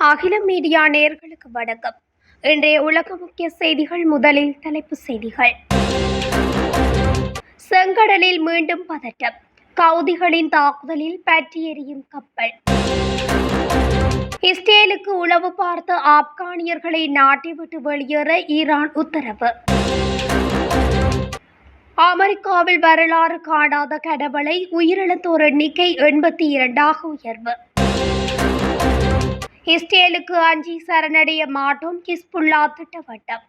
அகிலம் மீடியா நேயர்களுக்கு வணக்கம். இன்றைய உலக முக்கிய செய்திகள். முதலில் தலைப்புச் செய்திகள். செங்கடலில் மீண்டும் பதட்டம். கவுதிகளின் தாக்குதலில் பற்றி எரியும் கப்பல். இஸ்ரேலுக்கு உளவு பார்த்த ஆப்கானியர்களை நாட்டை விட்டு வெளியேற ஈரான் உத்தரவு. அமெரிக்காவில் வரலாறு காணாத கனமழை, உயிரிழந்தோர் எண்ணிக்கை 82ஆக உயர்வு. இஸ்ரேலுக்கு அஞ்சி சரணடைய மாட்டோம், ஹிஸ்புல்லா திட்டவட்டம்.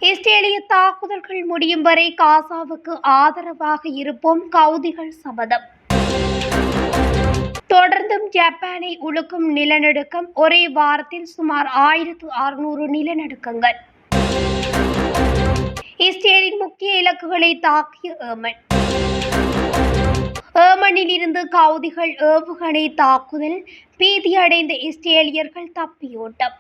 இஸ்ரேலிய தாக்குதல்கள் முடியும் வரை காசாவுக்கு ஆதரவாக இருப்போம், கவுதிகள் சபதம். தொடர்ந்தும் ஜப்பானை உலுக்கும் நிலநடுக்கம், ஒரே வாரத்தில் சுமார் 1600 நிலநடுக்கங்கள். இஸ்ரேலின் முக்கிய இலக்குகளை தாக்கிய ஏமன். ஏமனில் இருந்து கவுதிகள் ஏவுகணை தாக்குதல், பீதியடைந்த இஸ்ரேலியர்கள் தப்பியோட்டம்.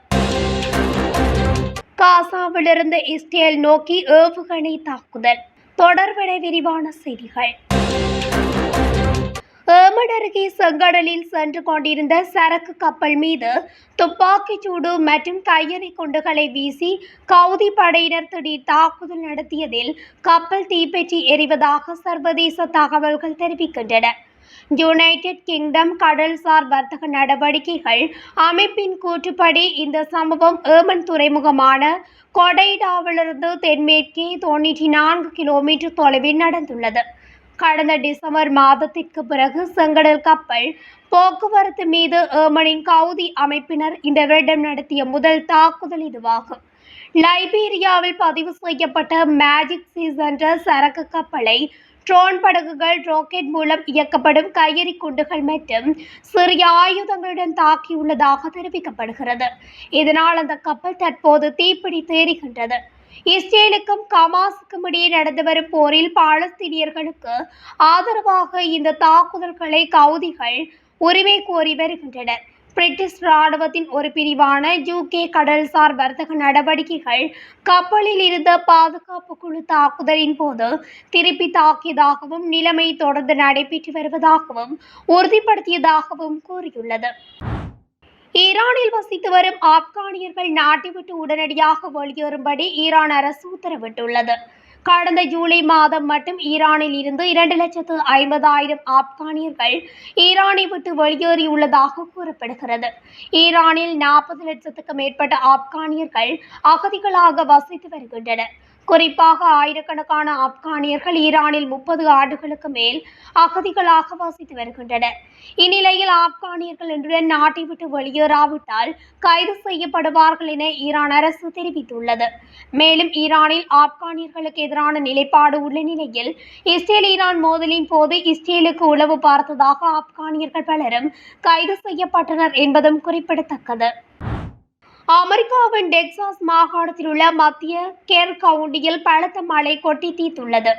காசாவிலிருந்து இஸ்ரேல் நோக்கி ஏவுகணை தாக்குதல். தொடர்பட விரிவான செய்திகள். ஏமன் அருகே செங்கடலில் சென்று கொண்டிருந்த சரக்கு கப்பல் மீது துப்பாக்கிச் சூடு மற்றும் கையெறி குண்டுகளை வீசி கவுதி படையினர் திடீர் தாக்குதல் நடத்தியதில் கப்பல் தீப்பற்றி எரிவதாக சர்வதேச தகவல்கள் தெரிவிக்கின்றன. யுனைடெட் கிங்டம் கடல்சார் வர்த்தக நடவடிக்கைகள் அமைப்பின் கூற்றுப்படி இந்த சம்பவம் ஏமன் துறைமுகமான கொடைடாவிலிருந்து தென்மேற்கே 94 கிலோமீட்டர் தொலைவில் நடந்துள்ளது. கடந்த டிசம்பர் மாதத்திற்கு பிறகு செங்கடல் கப்பல் போக்குவரத்து மீது ஏமனின் கவுதி அமைப்பினர் இந்த வருடம் நடத்திய முதல் தாக்குதல் இதுவாகும். லைபீரியாவில் பதிவு செய்யப்பட்ட மேஜிக் சீஸ் என்ற சரக்கு கப்பலை ட்ரோன் படகுகள், ராக்கெட் மூலம் இயக்கப்படும் கையெறி குண்டுகள் மற்றும் சிறிய ஆயுதங்களுடன் தாக்கியுள்ளதாக தெரிவிக்கப்படுகிறது. இதனால் அந்த கப்பல் தற்போது தீப்பிடித்து எரிகின்றது. இஸ்ரேலுக்கும் ஹமாஸுக்கும் இடையே நடந்து வரும் போரில் பாலஸ்தீனியர்களுக்கு ஆதரவாக இந்த தாக்குதல்களை கவுதிகள் உரிமை கோரி வருகின்றனர். பிரிட்டிஷ் ராணுவத்தின் ஒரு பிரிவான UK கடல்சார் வர்த்தக நடவடிக்கைகள் கப்பலில் இருந்த பாதுகாப்பு குழு தாக்குதலின் போது திருப்பி தாக்கியதாகவும் நிலைமை தொடர்ந்து நடைபெற்று வருவதாகவும் உறுதிப்படுத்தியதாகவும் கூறியுள்ளது. ஈரானில் வசித்து வரும் ஆப்கானியர்கள் நாட்டை விட்டு உடனடியாக வெளியேறும்படி ஈரான் அரசு உத்தரவிட்டுள்ளது. கடந்த ஜூலை மாதம் மட்டும் ஈரானில் இருந்து 2,50,000 ஆப்கானியர்கள் ஈரானை விட்டு வெளியேறியுள்ளதாக கூறப்படுகிறது. ஈரானில் 40 லட்சத்துக்கும் மேற்பட்ட ஆப்கானியர்கள் அகதிகளாக வசித்து வருகின்றனர். குறிப்பாக ஆயிரக்கணக்கான ஆப்கானியர்கள் ஈரானில் 30 ஆண்டுகளுக்கு மேல் அகதிகளாக வசித்து வருகின்றனர். இந்நிலையில் ஆப்கானியர்கள் இன்றுடன் நாட்டை விட்டு வெளியேறாவிட்டால் கைது செய்யப்படுவார்கள் என ஈரான் அரசு தெரிவித்துள்ளது. மேலும் ஈரானில் ஆப்கானியர்களுக்கு எதிரான நிலைப்பாடு உள்ள நிலையில் இஸ்ரேல் ஈரான் மோதலின் போது இஸ்ரேலுக்கு உளவு பார்த்ததாக ஆப்கானியர்கள் பலரும் கைது செய்யப்பட்டனர் என்பதும் குறிப்பிடத்தக்கது. அமெரிக்காவின் டெக்சாஸ் மாகாணத்தில் உள்ள மத்திய கேர் கவுண்டியில் பலத்த மழை கொட்டி தீர்த்துள்ளது.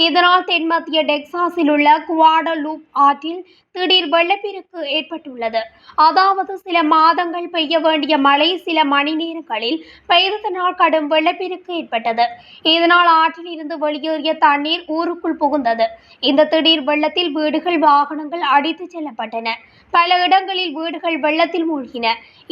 இதனால் தென்மத்திய டெக்சாஸில் உள்ள குவாடலூப் ஆற்றில் திடீர் வெள்ளப்பெருக்கு ஏற்பட்டுள்ளது. அதாவது சில மாதங்கள் பெய்ய வேண்டிய மழை சில மணி நேரங்களில் பெய்ததனால் கடும் வெள்ளப்பெருக்கு ஏற்பட்டது. இதனால் ஆற்றில் இருந்து வெளியேறிய தண்ணீர் ஊருக்குள் புகுந்தது. இந்த திடீர் வெள்ளத்தில் வீடுகள், வாகனங்கள் அடித்துச் செல்லப்பட்டன. பல இடங்களில் வீடுகள் வெள்ளத்தில் மூழ்கின.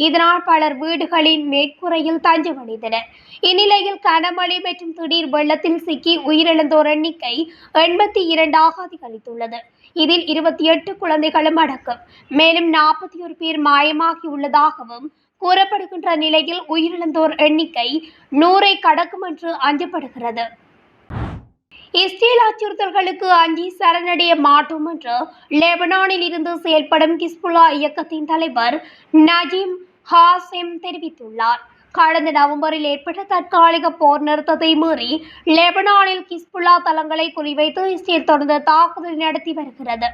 இதனால் பலர் வீடுகளின் மேற்கூரையில் தஞ்சமடைந்தனர். இந்நிலையில் கனமழை மற்றும் திடீர் வெள்ளத்தில் சிக்கி உயிரிழந்தோர் எண்ணிக்கை 82ஆக அதிகரித்துள்ளது. இதில் 28 குழந்தைகளும் அடக்கம். மேலும் 41 பேர் மாயமாகியுள்ளதாகவும் கூறப்படுகின்ற நிலையில் உயிரிழந்தோர் எண்ணிக்கை 100ஐ கடக்கும் என்று அஞ்சப்படுகிறது. இஸ்ரேல் அச்சுறுத்தல்களுக்கு அஞ்சி சரணடைய மாட்டோம் என்று லெபனானில் இருந்து செயல்படும் ஹிஸ்புல்லா இயக்கத்தின் தலைவர் நஜீம் ஹாசெம் தெரிவித்துள்ளார். கடந்த நவம்பரில் ஏற்பட்ட தற்காலிக போர் நிறுத்தத்தை மீறி லெபனானில் ஹிஸ்புல்லா தளங்களை குறிவைத்து இஸ்ரேல் தொடர்ந்து தாக்குதல் நடத்தி வருகிறது.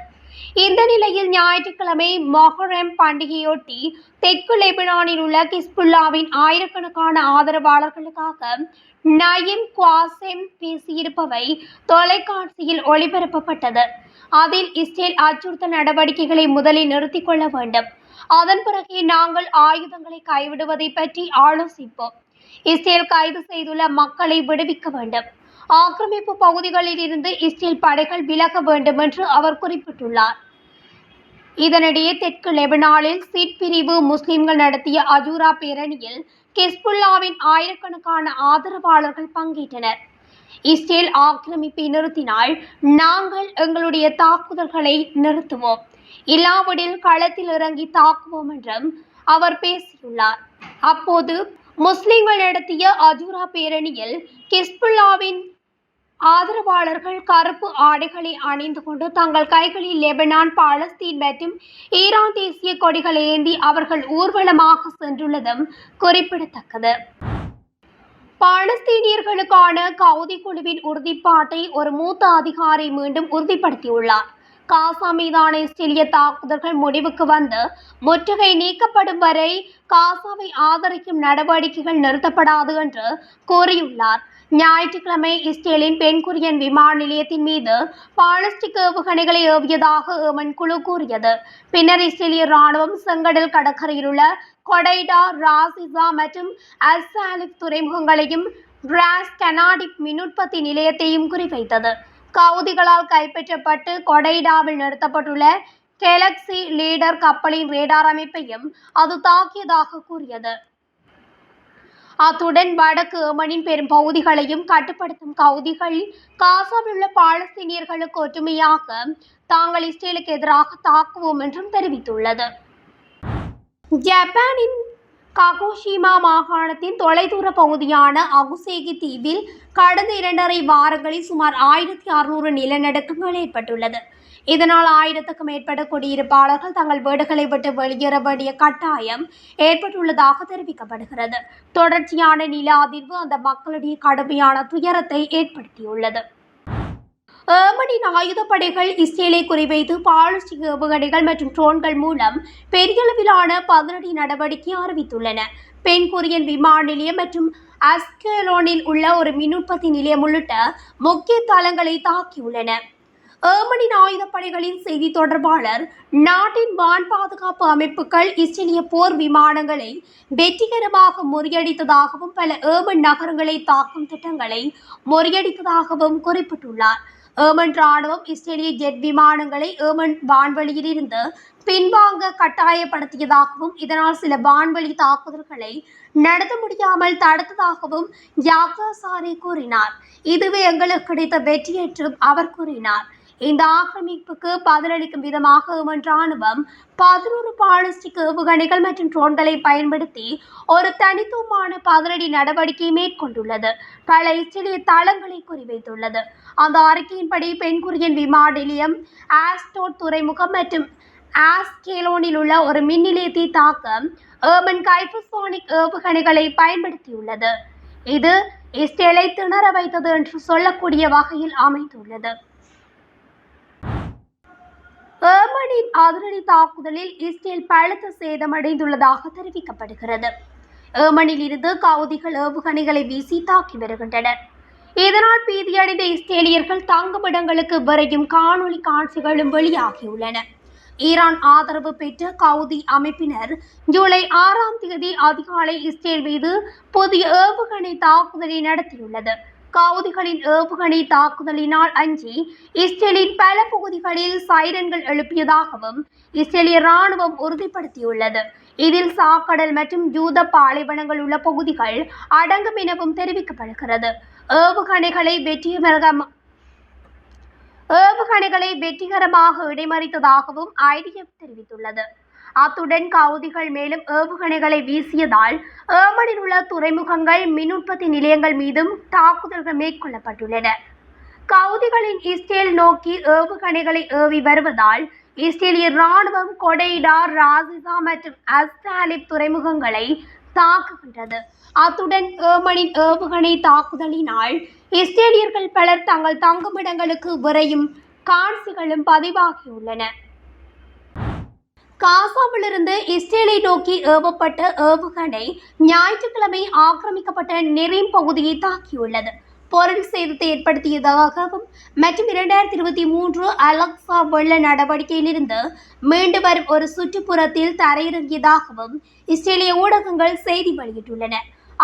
இந்த நிலையில் ஞாயிற்றுக்கிழமை மொஹரம் பண்டிகையொட்டி தெற்கு லெபனானில் உள்ள ஹிஸ்புல்லாவின் ஆயிரக்கணக்கான ஆதரவாளர்களுக்காக நயீம் குவாசெம் பேசியிருப்பவை தொலைக்காட்சியில் ஒளிபரப்பப்பட்டது. அதில் இஸ்ரேல் அச்சுறுத்தல் நடவடிக்கைகளை முதலில் நிறுத்திக் கொள்ள வேண்டும், அதன் பிறகு நாங்கள் ஆயுதங்களை கைவிடுவதை பற்றி ஆலோசிப்போம், இஸ்ரேல் கைது செய்துள்ள மக்களை விடுவிக்க வேண்டும், ஆக்கிரமிப்பு பகுதிகளில் இருந்து இஸ்ரேல் படைகள் விலக வேண்டும் என்று அவர் குறிப்பிட்டுள்ளார். இதனிடையே தெற்கு லெபனானில் சீட் பிரிவு முஸ்லிம்கள் நடத்திய அஜூரா பேரணியில் ஹிஸ்புல்லாவின் ஆயிரக்கணக்கான ஆதரவாளர்கள் பங்கேற்றனர். இஸ்ரேல் ஆக்கிரமிப்பை நிறுத்தினால் நாங்கள் எங்களுடைய தாக்குதல்களை நிறுத்துவோம், இல்லாவிடில் களத்தில் இறங்கி தாக்குவோம் என்றும் அவர் பேசியுள்ளார். அப்போது முஸ்லிம்கள் நடத்திய அஜூரா பேரணியில் ஹிஸ்புல்லாவின் ஆதரவாளர்கள் கருப்பு ஆடைகளை அணிந்து கொண்டு தங்கள் கைகளில் லெபனான், பாலஸ்தீன் மற்றும் ஈரான் தேசிய கொடிகளை ஏந்தி அவர்கள் ஊர்வலமாக சென்றுள்ளதும் குறிப்பிடத்தக்கது. பாலஸ்தீனியர்களுக்கான கவுதி குழுவின் உறுதிப்பாட்டை ஒரு மூத்த அதிகாரி மீண்டும் உறுதிப்படுத்தியுள்ளார். காசா மீதான இஸ்ரேலிய தாக்குதல்கள் முடிவுக்கு வந்து முற்றுகை நீக்கப்படும் வரை காசாவை ஆதரிக்கும் நடவடிக்கைகள் நிறுத்தப்படாது என்று கூறியுள்ளார். ஞாயிற்றுக்கிழமை இஸ்ரேலின் பென்குரியன் விமான நிலையத்தின் மீது பாலிஸ்டிக் ஏவுகணைகளை ஏவியதாக ஏமன் குழு கூறியது. பின்னர் இஸ்ரேலிய ராணுவம் செங்கடல் கடற்கரையில் உள்ள கொடைடா, ராசிசா மற்றும் அல்-சாலிப் துறைமுகங்களையும் ராஸ் கனாடிப் மின்னுற்பத்தி நிலையத்தையும் குறிவைத்தது. கவுதிகளால் கைப்பற்றப்பட்டு கொடைடாவில் நிறுத்தப்பட்டுள்ள கெலக்சி லீடர் கப்பலின் ரேடார் அமைப்பையும் அது தாக்கியதாக கூறியது. அத்துடன் வடக்கு ஏமனின் பெரும் பகுதிகளையும் கட்டுப்படுத்தும் கவுதிகள் காசாவில் உள்ள பாலஸ்தீனியர்களுக்கு ஒற்றுமையாக தாங்கள் இஸ்ரேலுக்கு எதிராக தாக்குவோம் என்றும் தெரிவித்துள்ளது. ஜப்பானின் ககோஷிமா மாகாணத்தின் தொலைதூர பகுதியான அகுசேகி தீவில் கடந்த 2.5 வாரங்களில் சுமார் 1600 நிலநடுக்கங்கள் ஏற்பட்டுள்ளது. இதனால் 1000க்கும் மேற்பட்ட குடியிருப்பாளர்கள் தங்கள் வீடுகளை விட்டு வெளியேற வேண்டிய கட்டாயம் ஏற்பட்டுள்ளதாக தெரிவிக்கப்படுகிறது. தொடர்ச்சியான நில அதிர்வு அந்த மக்களிடையே கடுமையான துயரத்தை ஏற்படுத்தியுள்ளது. ஏமனின் ஆயுதப்படைகள் இஸ்ரேலை குறிவைத்து பாலிஸ்டிக் ஏவுகணைகள் மற்றும் ட்ரோன்கள் மூலம் பெரியளவிலான பதிலடி நடவடிக்கை அறிவித்துள்ளன. பென்குரியன் விமான நிலையம் மற்றும் அஸ்கலோனில் உள்ள ஒரு மின்னுற்பத்தி நிலையம் உள்ளிட்ட முக்கிய தளங்களை தாக்கியுள்ளன. ஏமனின் ஆயுதப்படைகளின் செய்தி தொடர்பாளர் நாட்டின் வான் பாதுகாப்பு அமைப்புகள் இஸ்ரேலிய போர் விமானங்களை வெற்றிகரமாக முறியடித்ததாகவும் பல ஏமன் நகரங்களை தாக்கும் திட்டங்களை முறியடித்ததாகவும் குறிப்பிட்டுள்ளார். ஏமன் ராணுவம் இஸ்ரேலிய ஜெட் விமானங்களை ஏமன் வான்வெளியில் இருந்து பின்வாங்க கட்டாயப்படுத்தியதாகவும் இதனால் சில வான்வெளி தாக்குதல்களை நடத்த முடியாமல் தடுத்ததாகவும் யாக்சாரி கூறினார். இதுவே எங்களுக்கு கிடைத்த வெற்றி என்றும் அவர் கூறினார். இந்த ஆக்கிரமிப்புக்கு பதிலளிக்கும் விதமாக ஏமன் ராணுவம் 11 பாலிஸ்டிக் ஏவுகணைகள் மற்றும் ட்ரோன்களை பயன்படுத்தி ஒரு தனித்துவமான பதிலடி நடவடிக்கை மேற்கொண்டுள்ளது. பல இஸ்ரேலிய தளங்களை குறிவைத்துள்ளது. அந்த அறிக்கையின்படி பென்குரியன் விமான நிலையம், ஆஸ்டோட் துறைமுகம் மற்றும் ஆஸ்கேலோனில் உள்ள ஒரு மின் நிலையத்தை தாக்க ஏமன் ஹைப்பர்சோனிக் ஏவுகணைகளை பயன்படுத்தியுள்ளது. இது இஸ்ரேலை திணற வைத்தது என்று சொல்லக்கூடிய வகையில் அமைந்துள்ளது. ஏமனின் அதிரடி தாக்குதலில் இஸ்ரேல் பலத்த சேதமடைந்துள்ளதாக தெரிவிக்கப்படுகிறது. ஏமனில் இருந்து கவுதிகள் ஏவுகணைகளை வீசி தாக்கி வருகின்றனர். இதனால் பீதியடைந்த இஸ்ரேலியர்கள் தங்குமிடங்களுக்கு விரையும் காணொலி காட்சிகளும் வெளியாகியுள்ளன. ஈரான் ஆதரவு பெற்ற கவுதி அமைப்பினர் ஜூலை 6ஆம் தேதி அதிகாலை இஸ்ரேல் மீது புதிய ஏவுகணை தாக்குதலை நடத்தியுள்ளது. கவுதிகளின் ஏவுகணை தாக்குதலினால் அஞ்சி இஸ்ரேலின் பல பகுதிகளில் சைரன்கள் எழுப்பியதாகவும் இஸ்ரேலிய ராணுவம் உறுதிப்படுத்தியுள்ளது. இதில் சாக்கடல் மற்றும் யூத பாலைவனங்கள் உள்ள பகுதிகள் அடங்கும் எனவும் தெரிவிக்கப்படுகிறது. ஏவுகணைகளை வெற்றிகரமாக இடைமறித்ததாகவும் IDF தெரிவித்துள்ளது. அத்துடன் கவுதிகள் மேலும் ஏவுகணைகளை வீசியதால் ஏமனில் உள்ள துறைமுகங்கள், மின் உற்பத்தி நிலையங்கள் மீதும் தாக்குதல்கள் மேற்கொள்ளப்பட்டுள்ளன. கவுதிகளின் இஸ்ரேல் நோக்கி ஏவுகணைகளை ஏவி வருவதால் இஸ்ரேலிய ராணுவம் கொடைடா, ராசிசா மற்றும் அல்-சாலிப் துறைமுகங்களை தாக்குகின்றது. அத்துடன் ஏமனின் ஏவுகணை தாக்குதலினால் இஸ்ரேலியர்கள் பலர் தங்கள் தங்குமிடங்களுக்கு விரையும் காட்சிகளும் பதிவாகியுள்ளன. காசாவிலிருந்து இஸ்ரேலை நோக்கி ஏவப்பட்ட ஏவுகணை ஞாயிற்றுக்கிழமை ஆக்கிரமிக்கப்பட்ட நெரீம் பகுதியை தாக்கியுள்ளது. பொருள் சேதத்தை ஏற்படுத்தியதாகவும் மற்றும் 2023 அலக்சா வெள்ள நடவடிக்கையிலிருந்து மீண்டு வரும் ஒரு சுற்றுப்புறத்தில் தரையிறங்கியதாகவும் இஸ்ரேலிய ஊடகங்கள் செய்தி வெளியிட்டுள்ளன.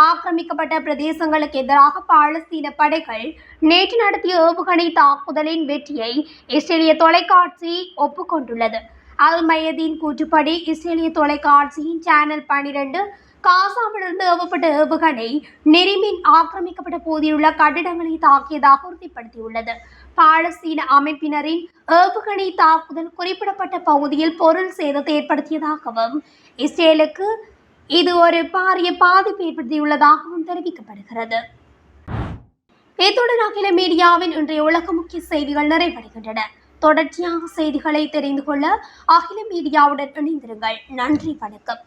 ஆக்கிரமிக்கப்பட்ட பிரதேசங்களுக்கு எதிராக பாலஸ்தீன படைகள் நேற்று நடத்திய ஏவுகணை தாக்குதலின் வெற்றியை இஸ்ரேலிய தொலைக்காட்சி ஒப்புக்கொண்டுள்ளது. அல் மயதீன் கூற்றுப்படி இஸ்ரேலிய தொலைக்காட்சியின் சேனல் 12 காசாவிலிருந்து ஏவப்பட்ட ஏவுகணை நெரிமின் ஆக்கிரமிக்கப்பட்ட பகுதியிலுள்ள கட்டிடங்களை தாக்கியதாக உறுதிப்படுத்தியுள்ளது. பாலஸ்தீன அமைப்பினரின் ஏவுகணை தாக்குதல் குறிப்பிடப்பட்ட பகுதியில் பொருள் சேதத்தை ஏற்படுத்தியதாகவும் இஸ்ரேலுக்கு இது ஒரு பாரிய பாதிப்பு ஏற்படுத்தியுள்ளதாகவும் தெரிவிக்கப்படுகிறது. இத்துடன் அகில மீடியாவின் இன்றைய உலக முக்கிய செய்திகள் நிறைவடைகின்றன. தொடர்ச்சியாக செய்திகளை தெரிந்து கொள்ள அகில மீடியாவுடன் இணைந்திருங்கள். நன்றி, வணக்கம்.